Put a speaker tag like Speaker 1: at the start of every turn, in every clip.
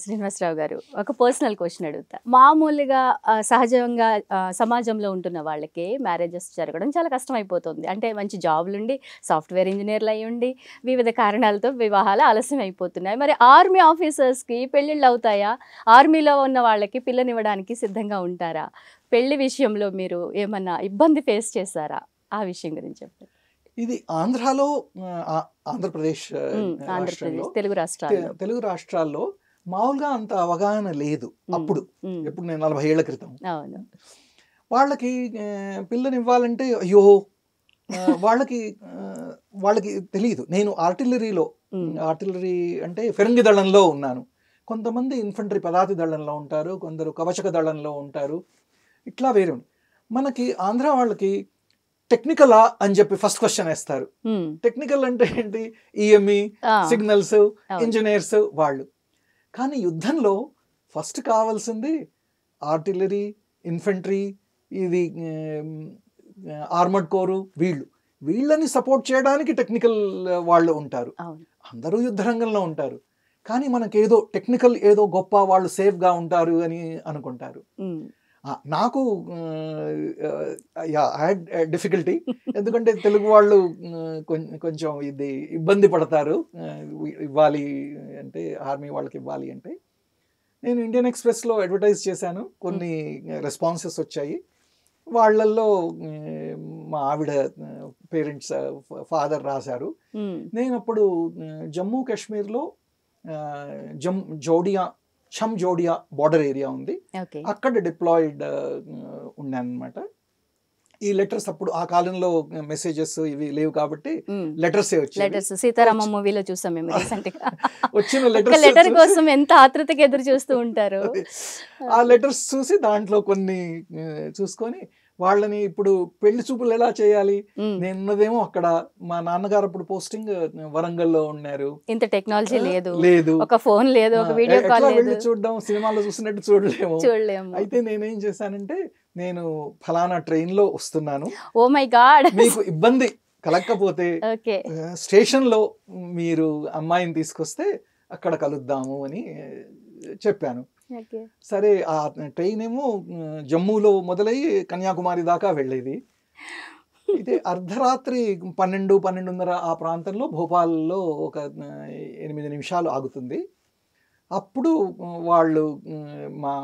Speaker 1: శ్రీనివాసరావు గారు, ఒక personal question అడుగుతా. మామూలుగా సహజంగా సమాజంలో ఉంటున్న వాళ్ళకి మ్యారేజెస్ జరగడం చాలా కష్టమైపోతుంది. అంటే మంచి జాబులుండి, సాఫ్ట్వేర్ ఇంజనీర్లు అయ్యుండి, వివిధ కారణాలతో వివాహాలు ఆలస్యం అయిపోతున్నాయి. మరి ఆర్మీ ఆఫీసర్స్కి పెళ్ళిళ్ళు అవుతాయా? ఆర్మీలో ఉన్న వాళ్ళకి పిల్లనివ్వడానికి సిద్ధంగా ఉంటారా? పెళ్లి విషయంలో మీరు ఏమన్నా ఇబ్బంది ఫేస్ చేశారా? ఆ విషయం గురించి చెప్పండి.
Speaker 2: ఇది ఆంధ్రాలో ఆంధ్రప్రదేశ్
Speaker 1: ఆంధ్రప్రదేశ్
Speaker 2: తెలుగు రాష్ట్రాల్లో మామూలుగా అంత అవగాహన లేదు అప్పుడు. ఎప్పుడు నేను 40 ఏళ్ల క్రితం. వాళ్ళకి పిల్లనివ్వాలంటే అయ్యో వాళ్ళకి తెలియదు. నేను ఆర్టిలరీ అంటే ఫిరంగి దళంలో ఉన్నాను. కొంతమంది ఇన్ఫంట్రీ పదాతి దళంలో ఉంటారు, కొందరు కవచక దళంలో ఉంటారు, ఇట్లా వేరే. మనకి ఆంధ్ర వాళ్ళకి టెక్నికలా అని చెప్పి ఫస్ట్ క్వశ్చన్ వేస్తారు. టెక్నికల్ అంటే ఏంటి? ఈఎంఈ, సిగ్నల్స్, ఇంజనీర్స్ వాళ్ళు. కానీ యుద్ధంలో ఫస్ట్ కావాల్సింది ఆర్టిలరీ, ఇన్ఫంట్రీ, ఇది ఆర్మర్డ్ కోరు, వీళ్ళని సపోర్ట్ చేయడానికి టెక్నికల్ వాళ్ళు ఉంటారు. అందరూ యుద్ధ రంగంలో ఉంటారు. కానీ మనకేదో టెక్నికల్ ఏదో గొప్ప, వాళ్ళు సేఫ్గా ఉంటారు అని అనుకుంటారు. నాకు డిఫికల్టీ, ఎందుకంటే తెలుగు వాళ్ళు కొంచెం ఇది ఇబ్బంది పడతారు ఇవ్వాలి అంటే, ఆర్మీ వాళ్ళకి ఇవ్వాలి అంటే. నేను ఇండియన్ ఎక్స్ప్రెస్లో అడ్వర్టైజ్ చేశాను, కొన్ని రెస్పాన్సెస్ వచ్చాయి. వాళ్ళల్లో మా ఆవిడ పేరెంట్స్ ఫాదర్ రాశారు. నేను అప్పుడు జమ్మూ కాశ్మీర్లో జోడియా బార్డర్ ఏరియా ఉంది, అక్కడ డిప్లాయిడ్ ఉన్నాను అనమాట. ఈ లెటర్స్ అప్పుడు ఆ కాలంలో మెసేజెస్ ఇవి లేవు కాబట్టి లెటర్స్
Speaker 1: సీతారామ మూవీలో చూసాం మేము రీసెంట్ గా.
Speaker 2: వచ్చిన
Speaker 1: లెటర్ కోసం ఎంత ఆతృతగా ఎదురు చూస్తూ ఉంటారు.
Speaker 2: ఆ లెటర్స్ చూసి దాంట్లో కొన్ని చూసుకొని వాళ్ళని ఇప్పుడు పెళ్లి చూపులు ఎలా చేయాలి, నేనున్నదేమో అక్కడ, మా నాన్నగారు అప్పుడు పోస్టింగ్ వరంగల్లో ఉన్నారు, ఇంత టెక్నాలజీ లేదు, ఒక ఫోన్ లేదు, ఒక వీడియో కాల్ లేదు, వెళ్ళి చూడడం సినిమాలో చూసినట్టు చూడలేము. అయితే నేనేం చేశానంటే, నేను ఫలానా ట్రైన్ లో వస్తున్నాను, ఓ మై గాడ్, మీకు ఇబ్బంది కలగకపోతే స్టేషన్ లో మీరు అమ్మాయిని తీసుకొస్తే అక్కడ కలుద్దాము అని చెప్పాను. సరే, ఆ ట్రైన్ ఏమో జమ్మూలో మొదలయ్యి కన్యాకుమారి దాకా వెళ్ళేది. అయితే అర్ధరాత్రి 12-12:30 ఆ ప్రాంతంలో భోపాల్లో ఒక 8 నిమిషాలు ఆగుతుంది. అప్పుడు వాళ్ళు మా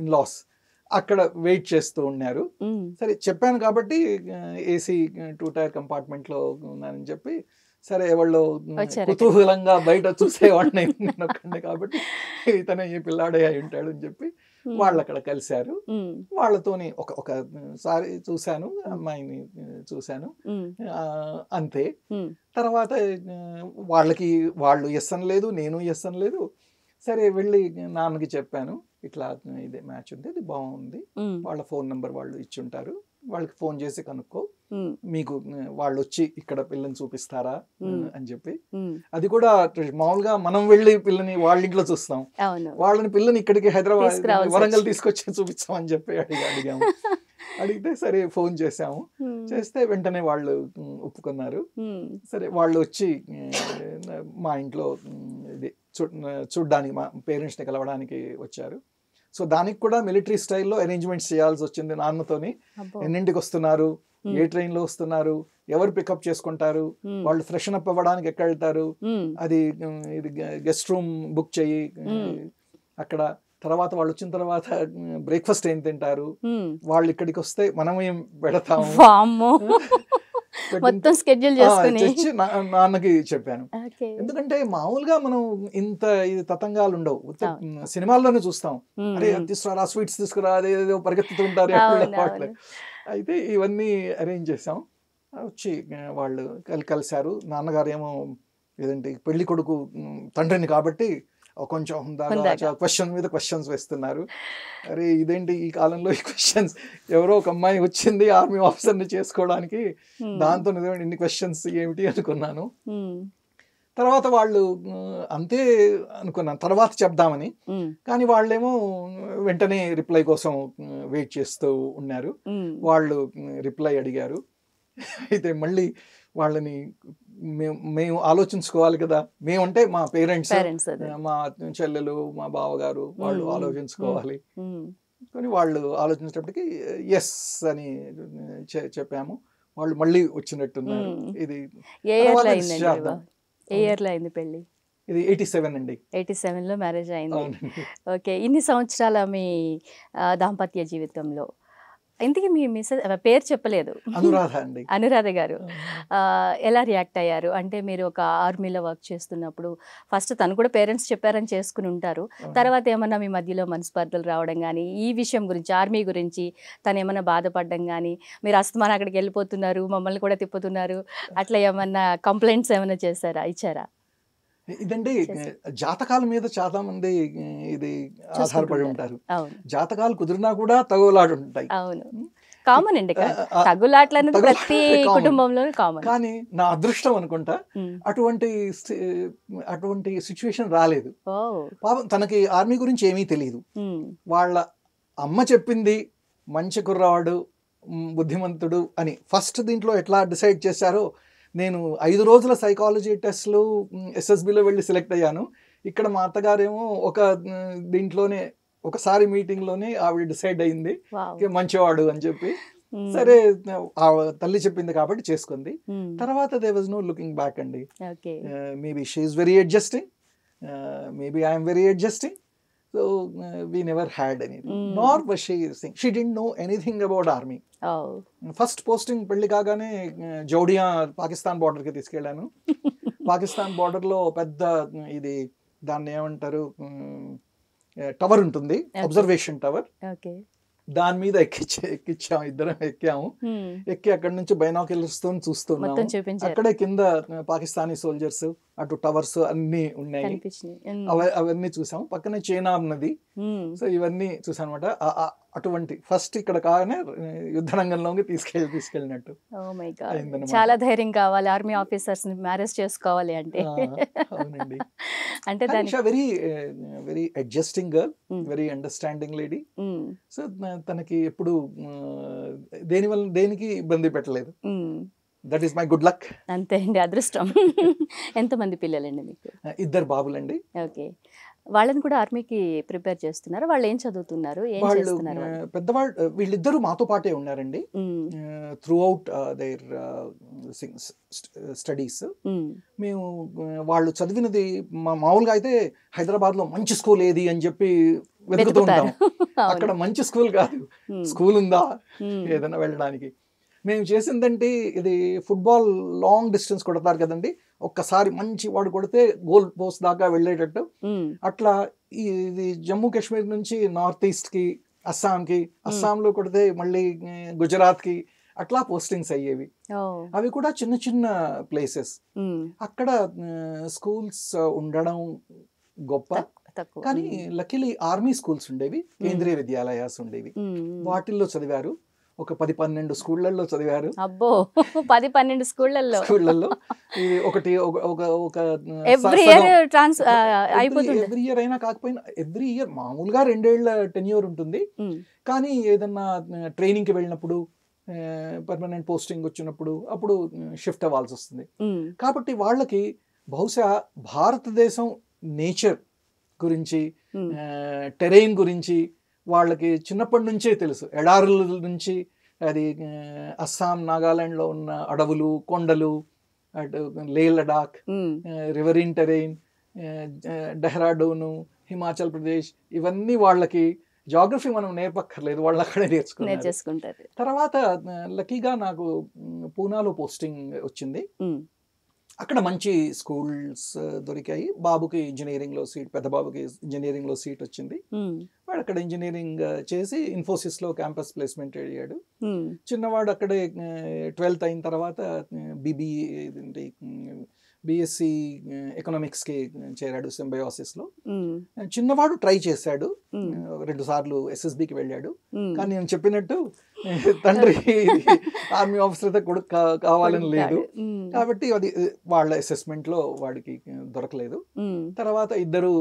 Speaker 2: ఇన్లాస్ అక్కడ వెయిట్ చేస్తూ ఉన్నారు. సరే చెప్పాను కాబట్టి ఏసీ 2 టైర్ కంపార్ట్మెంట్లో ఉన్నానని చెప్పి, సరే ఎవళ్ళు కుతూహలంగా బయట చూసేవాడిని నేను ఒక్కడిని కాబట్టి, ఇతనే ఈ పిల్లాడే అయి ఉంటాడు అని చెప్పి వాళ్ళు అక్కడ కలిశారు. వాళ్ళతోని ఒకసారి చూశాను, అమ్మాయిని చూశాను, అంతే. తర్వాత వాళ్ళు ఎస్ అనలేదు, నేను ఎస్ అనలేదు. సరే వెళ్ళి నాన్నకి చెప్పాను, ఇట్లా ఇదే మ్యాచ్ ఉంది, ఇది బాగుంది, వాళ్ళ ఫోన్ నెంబర్ వాళ్ళు ఇచ్చుంటారు, వాళ్ళకి ఫోన్ చేసి కనుక్కో, మీకు వాళ్ళు వచ్చి ఇక్కడ పిల్లని చూపిస్తారా అని చెప్పి. అది కూడా మామూలుగా మనం వెళ్ళి పిల్లని వాళ్ళ ఇంట్లో చూస్తాం, వాళ్ళని పిల్లని ఇక్కడికి హైదరాబాద్ వరంగల్ తీసుకొచ్చి చూపిస్తాం అని చెప్పి అడిగాము. అడిగితే సరే ఫోన్ చేసాము, చేస్తే వెంటనే వాళ్ళు ఒప్పుకున్నారు. సరే వాళ్ళు వచ్చి మా ఇంట్లో ఇది చూడ్డానికి, మా పేరెంట్స్ని కలవడానికి వచ్చారు. సో దానికి కూడా మిలిటరీ స్టైల్లో అరేంజ్మెంట్స్ చేయాల్సి వచ్చింది నాన్నతోని. ఎన్నింటికి వస్తున్నారు, ఏ ట్రైన్ లో వస్తున్నారు, ఎవరు పికప్ చేసుకుంటారు, వాళ్ళు ఫ్రెషన్ అప్ అవ్వడానికి ఎక్కడ వెళ్తారు, అది గెస్ట్ రూమ్ బుక్ చెయ్యి అక్కడ, తర్వాత వాళ్ళు వచ్చిన తర్వాత బ్రేక్ఫాస్ట్ ఏం తింటారు, వాళ్ళు ఇక్కడికి వస్తే మనం ఏం పెడతాము, మొత్తం స్కెడ్యూల్ చేసి నాన్నకి చెప్పాను. ఎందుకంటే మామూలుగా మనం ఇంత ఇది తతంగాలు ఉండవు, సినిమాల్లోనే చూస్తాం, అరే తీసుకురా స్వీట్స్ తీసుకురా, అదేదో పరిగెత్తుతుంటారు. అయితే ఇవన్నీ అరేంజ్ చేసాం. వచ్చి వాళ్ళు కలిశారు. నాన్నగారు ఏమో ఏదంటే పెళ్లి కొడుకు తండ్రిని కాబట్టి కొంచెం క్వశ్చన్ మీద క్వశ్చన్స్ వేస్తున్నారు. అరే ఇదేంటి ఈ కాలంలో ఈ క్వశ్చన్స్, ఎవరో ఒక అమ్మాయి వచ్చింది ఆర్మీ ఆఫీసర్ని చేసుకోవడానికి, దాంతో ఇన్ని క్వశ్చన్స్ ఏమిటి అనుకున్నాను. తర్వాత వాళ్ళు అంతే అనుకున్నాను, తర్వాత చెప్దామని. కానీ వాళ్ళేమో వెంటనే రిప్లై కోసం వెయిట్ చేస్తూ ఉన్నారు. వాళ్ళు రిప్లై అడిగారు. అయితే మళ్ళీ వాళ్ళని మేము ఆలోచించుకోవాలి కదా, మేమంటే మా పేరెంట్స్,
Speaker 1: పేరెంట్స్ అదే
Speaker 2: మా చెల్లెలు, మా బావగారు వాళ్ళు ఆలోచించుకోవాలి. కానీ వాళ్ళు ఆలోచించేటప్పటికి ఎస్ అని చెప్పాము. వాళ్ళు మళ్ళీ వచ్చినట్టున్నారు. ఇది
Speaker 1: ఏ ఇయర్ లో అయిందండి? ఏ ఇయర్ లో అయింది పెళ్లి?
Speaker 2: ఇది 87 అండి.
Speaker 1: 87 లో మ్యారేజ్ అయింది.
Speaker 2: అవునండి.
Speaker 1: ఓకే. ఇన్ని సంవత్సరాల మీ దాంపత్య జీవితంలో ఇంతకీ మీ మిస్సెస్ పేరు చెప్పలేదు,
Speaker 2: అనురాధ అండి.
Speaker 1: అనురాధ గారు ఎలా రియాక్ట్ అయ్యారు? అంటే మీరు ఒక ఆర్మీలో వర్క్ చేస్తున్నప్పుడు ఫస్ట్ తను కూడా పేరెంట్స్ చెప్పారని చేసుకుని ఉంటారు, తర్వాత ఏమన్నా మీ మధ్యలో మనస్పర్ధలు రావడం కానీ, ఈ విషయం గురించి ఆర్మీ గురించి తను ఏమన్నా బాధపడడం కానీ, మీరు అస్తమానం అక్కడికి వెళ్ళిపోతున్నారు, మమ్మల్ని కూడా తిప్పుతున్నారు, అట్లా ఏమన్నా కంప్లైంట్స్ ఏమైనా ఇచ్చారా?
Speaker 2: ఇదండి జాతకాల మీద చాలా మంది ఇది ఆధారపడి ఉంటారు. జాతకాలు కుదిరినా కూడా తగులాడు ఉంటాయి.
Speaker 1: అవును, కామన్ అండి, తగులాట్లు అనేది ప్రతి కుటుంబంలోనూ కామన్.
Speaker 2: కానీ నా అదృష్టం అనుకుంటా అటువంటి సిచ్యువేషన్ రాలేదు. పాపం తనకి ఆర్మీ గురించి ఏమీ తెలియదు. వాళ్ళ అమ్మ చెప్పింది మంచి కుర్రాడు, బుద్ధిమంతుడు అని ఫస్ట్ దీంట్లో ఎట్లా డిసైడ్ చేశారో, నేను 5 రోజుల సైకాలజీ టెస్ట్లు SSBలో వెళ్ళి సెలెక్ట్ అయ్యాను. ఇక్కడ మా అత్తగారేమో ఒక దీంట్లోనే ఒకసారి మీటింగ్లోనే ఆవిడ డిసైడ్ అయింది మంచివాడు అని చెప్పి. సరే తల్లి చెప్పింది కాబట్టి చేసుకుంది. తర్వాత they was no looking back అండి. Maybe she is very adjusting, maybe I'm very adjusting. So we never had anything. Nor was she saying, she didn't know anything about army. First posting పెళ్లి కాగానే జౌడియా Pakistan border కి తీసుకెళ్ళాను. Pakistan border లో పెద్ద ఇది దాన్ని ఏమంటారు టవర్ ఉంటుంది, అబ్జర్వేషన్ టవర్. దాని మీద ఎక్కించాము, ఇద్దరం ఎక్కాము. ఎక్కి అక్కడ నుంచి బైనాక్యులర్స్ తో చూస్తున్నాము. అక్కడే కింద పాకిస్తానీ సోల్జర్స్, అటు టవర్స్ అన్ని ఉన్నాయి, అవన్నీ చూసాము. పక్కనే చైనా నది. సో ఇవన్నీ చూసాం అనమాట. అటువంటి ఫస్ట్ ఇక్కడ కాగానే యుద్ధ రంగంలోకి తీసుకెళ్ళినట్టు.
Speaker 1: చాలా ధైర్యం కావాలి ఆర్మీ ఆఫీసర్స్ మ్యారేజ్ చేసుకోవాలి అంటే.
Speaker 2: అవునండి. అంటే very very adjusting girl, very understanding lady. So తనకి ఎప్పుడు దేనికి ఇబ్బంది పెట్టలేదు. That is my good luck.
Speaker 1: అంతే అండి, అదృష్టం. ఎంతమంది పిల్లలండి మీకు?
Speaker 2: 2 బాబులండి.
Speaker 1: ఓకే. వాళ్ళని కూడా ఆర్మీకి ప్రిపేర్ చేస్తున్నారు? వాళ్ళు ఏం చదువుతున్నారు, ఏం చేస్తున్నారు?
Speaker 2: పెద్దవాళ్ళు వీళ్ళిద్దరూ మాతో పాటే ఉన్నారండి త్రూ అవుట్ దేర్ స్టడీస్. మేము వాళ్ళు చదివినది మామూలుగా అయితే హైదరాబాద్ లో మంచి స్కూల్ ఏది అని చెప్పి వెతుకుతూ ఉంటాం. అక్కడ మంచి స్కూల్ కాదు, స్కూల్ ఉందా ఏదైనా వెళ్ళడానికి. మేము చేసిందంటే ఇది ఫుట్బాల్ లాంగ్ డిస్టెన్స్ కొడతారు కదండి, ఒక్కసారి మంచి వాడు కొడితే గోల్ పోస్ట్ దాకా వెళ్ళేటట్టు. అట్లా ఇది జమ్మూ కాశ్మీర్ నుంచి నార్త్ ఈస్ట్ కి, అస్సాంకి, అస్సాంలో కొడితే మళ్ళీ గుజరాత్ కి అట్లా పోస్టింగ్స్ అయ్యేవి. అవి కూడా చిన్న చిన్న ప్లేసెస్. అక్కడ స్కూల్స్ ఉండడం గొప్ప, కానీ లక్కీలీ ఆర్మీ స్కూల్స్ ఉండేవి, కేంద్రీయ విద్యాలయాస్ ఉండేవి. వాటిల్లో చదివారు. ఒక 10-12 స్కూళ్ళల్లో చదివారు.
Speaker 1: అబ్బో, 10-12 స్కూళ్ళల్లో.
Speaker 2: ఒకటి ఒక
Speaker 1: ఎవ్రీ
Speaker 2: ఇయర్ అయినా కాకపోయినా ఎవ్రీ ఇయర్ మామూలుగా 2 ఏళ్ల టెన్యూర్ ఉంటుంది. కానీ ఏదన్నా ట్రైనింగ్ కి వెళ్ళినప్పుడు, పర్మనెంట్ పోస్టింగ్ వచ్చినప్పుడు అప్పుడు షిఫ్ట్ అవ్వాల్సి వస్తుంది. కాబట్టి వాళ్ళకి బహుశా భారతదేశం నేచర్ గురించి, టెరైన్ గురించి వాళ్ళకి చిన్నప్పటి నుంచే తెలుసు. ఎడారుల నుంచి అది అస్సాం, నాగాలాండ్లో ఉన్న అడవులు, కొండలు, అటు లే లడాక్, రివరిన్ టెరైన్, డెహ్రాడూను, హిమాచల్ ప్రదేశ్, ఇవన్నీ వాళ్ళకి జాగ్రఫీ మనం నేర్పక్కర్లేదు, వాళ్ళు అక్కడే నేర్చుకుంటారు. తర్వాత లక్కీగా నాకు పూనాలో పోస్టింగ్ వచ్చింది. అక్కడ మంచి స్కూల్స్ దొరికాయి. బాబుకి ఇంజనీరింగ్లో సీట్, పెద్ద బాబుకి ఇంజనీరింగ్లో సీట్ వచ్చింది. వాడు అక్కడ ఇంజనీరింగ్ చేసి ఇన్ఫోసిస్లో క్యాంపస్ ప్లేస్మెంట్ అయ్యాడు. చిన్నవాడు అక్కడే 12th అయిన తర్వాత BSc ఎకనామిక్స్కి చేరాడు సింబయోసిస్లో. చిన్నవాడు ట్రై చేశాడు, 2 సార్లు SSBకి వెళ్ళాడు. కానీ నేను చెప్పినట్టు తండ్రి ఆర్మీ ఆఫీసర్ కొడుకు కావాలని లేదు కాబట్టి అది వాళ్ళ అసెస్మెంట్లో వాడికి దొరకలేదు. తర్వాత ఇద్దరు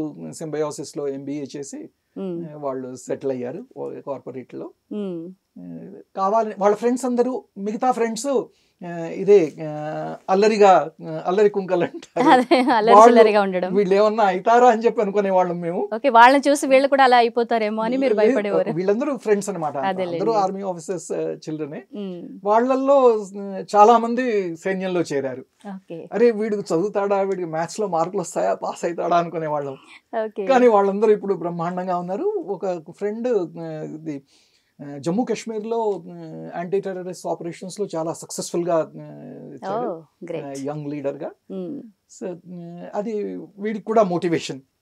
Speaker 2: సింబయోసిస్లో MBA చేసి వాళ్ళు సెటిల్ అయ్యారు కార్పొరేట్లో. కావాలని వాళ్ళ ఫ్రెండ్స్ అందరూ, మిగతా ఫ్రెండ్స్ ఇదే అల్లరిగా అల్లరి కుంకలు అంటారు.
Speaker 1: అదే అల్లరి
Speaker 2: వాళ్ళు
Speaker 1: చిల్లరిగా ఉండడం.
Speaker 2: వీళ్ళు ఏమన్నా అవుతారా అని చెప్పి అనుకునే వాళ్ళం మేము.
Speaker 1: ఓకే, వాళ్ళని చూసి వీళ్ళు కూడా అలా అయిపోతారేమో అని మీరు భయపడేవారు.
Speaker 2: వీళ్ళందరూ ఫ్రెండ్స్ అనమాట,
Speaker 1: అదేలేండి.
Speaker 2: అందరూ ఆర్మీ ఆఫీసర్స్ చిల్డ్రనే.
Speaker 1: ఉమ్,
Speaker 2: వాళ్ళల్లో చాలా మంది సైన్యంలో చేరారు.
Speaker 1: ఓకే
Speaker 2: అరే వీడికి చదువుతాడా, వీడికి మ్యాథ్స్ లో మార్కులు వస్తాయా, పాస్ అవుతాడా అనుకునే వాళ్ళం.
Speaker 1: ఓకే.
Speaker 2: కానీ వాళ్ళందరూ ఇప్పుడు బ్రహ్మాండంగా ఉన్నారు. ఒక ఫ్రెండ్ ఇది జమ్మూ కాశ్మీర్లో యాంటీ టెర్రరిస్ట్ ఆపరేషన్స్ లో చాలా సక్సెస్ఫుల్ గా
Speaker 1: ఓ గ్రేట్.
Speaker 2: యంగ్ లీడర్ గా. సో అది వీడికి కూడా మోటివేషన్.